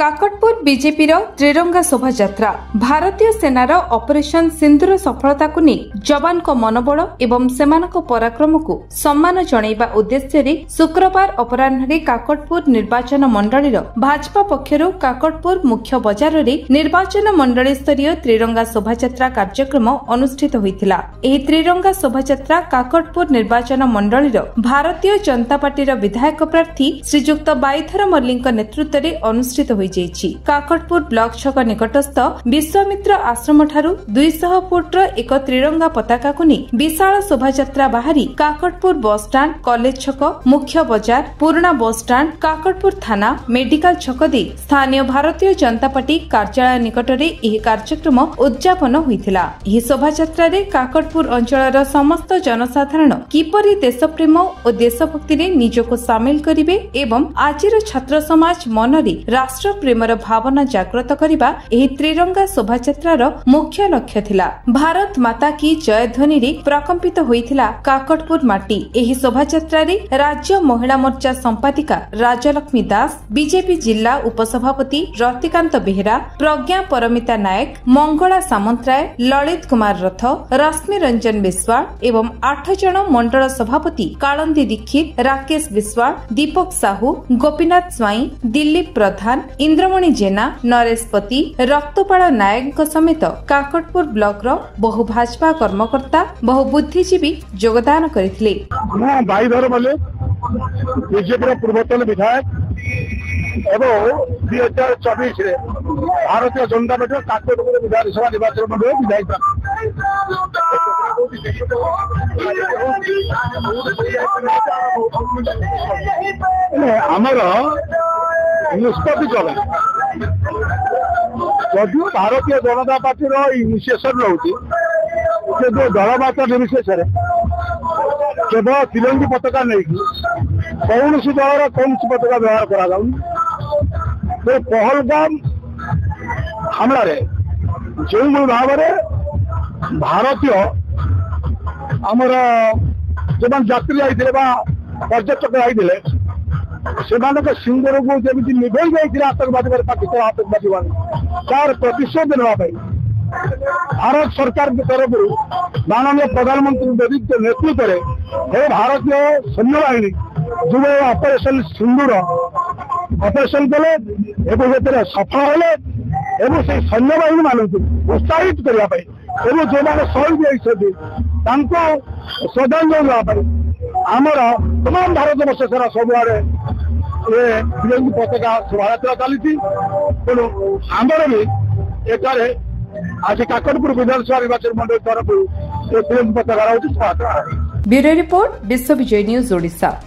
Kakatpur BJP त्रिरंगा शोभायात्रा भारतीय सेनार ऑपरेशन सिंधुर सफलता को नहीं जवान को मनोबल एवं सेमानक पराक्रम को सम्मान जणाइबा उद्देश्य शुक्रवार अपराह्न काकटपुर निर्वाचन मंडली भाजपा पक्षर काकटपुर मुख्य बजार में निर्वाचन मंडली स्तरीय त्रिरंगा शोभायात्रा कार्यक्रम अनुष्ठित होइथिला। एही त्रिरंगा शोभायात्रा काकटपुर निर्वाचन मंडली भारतीय जनता पार्टी विधायक प्रार्थी श्रीजुक्त बाईधर मल्लिक नेतृत्व में अनुष्ठित होई काकटपुर ब्लॉक छक निकटस्थ विश्वामित्र आश्रम ठारू 200 फुट एक त्रिरंगा पताका को नहीं विशाल शोभायात्रा बाहरी काकटपुर बस स्टाण्ड कॉलेज छक मुख्य बजार पुराना बस स्टाण्ड काकटपुर थाना मेडिकल छक दे स्थानीय भारतीय जनता पार्टी कार्यालय निकट में यह कार्यक्रम उद्यापन होइथिला। यह शोभायात्रा रे काकटपुर अंचलर समस्त जनसाधारण किपरि देशप्रेम और देशभक्ति रे निजको सामिल करिवे एवं आजिर छात्र समाज मनरे राष्ट्र प्रेमर भावना जागृत करिबा एही त्रिरंगा शोभायात्रार मुख्य लक्ष्य थिला। भारत माता की जय ध्वनि रे प्रकंपित होइथिला काकटपुर माटी। एही शोभायात्रा रे राज्य महिला मोर्चा संपादिका राजलक्ष्मी दास, बीजेपी जिला उपसभापति रतिकांत बेहेरा, प्रज्ञा परमिता नायक, मंगला सामंतराय, ललित कुमार रथ, रश्मि रंजन विश्वाल एवं 8 जन मंडल सभापति कालंदी दीक्षित, राकेश विश्वाल, दीपक साहू, गोपीनाथ स्वाई, दिलीप प्रधान, इंद्रमणि जेना, नरेश पति, रक्तपाल नायक समेत काकटपुर ब्लॉक रो बहु भाजपा कर्मकर्ता बहु बुद्धिजीवी योगदान करथिले। बाईधर मल्लिक बीजेपी पूर्वतन विधायक एवं 2024 भारतीय जनता पार्टी काकटपुर विधानसभा निर्वाचन मंडल विधायक आमर निष्पत्ति चला जदि भारतीय जनता पार्टी इनिशिएशन रोचे दलमत निर्विशेष केवल तिरंगी पताका नहीं कौन दल कौन पताका व्यवहार कर पहलगाम हमला जो भाव भारतीय आमर जो यात्री आते पर्यटक आते से सिंदूर को जमी निभई जाती आतंकवादी पाकिस्तान आतंकवादी मान तार प्रतिशोध नापी भारत सरकार की तरफ माननीय प्रधानमंत्री नेतृत्व में भारतीय सैन्य बाहिनी जो ऑपरेशन सिंदूर ऑपरेशन कले सफल हेले से सैन्य बाहिनी मान उत्साहित करने जो मैंने शहीद होती श्रद्धांजलि देवाई आमर तमाम भारत वर्ष सारा सबुआड़े ये तिरंगी पताका शोभायात्रा चली तेणु आमर भी एटारे आज काकटपुर विधानसभा निर्वाचन मंडल तरफ तिरंगी पताका शोभायात्रा। ब्यूरो रिपोर्ट विश्व विजय न्यूज ओडिशा।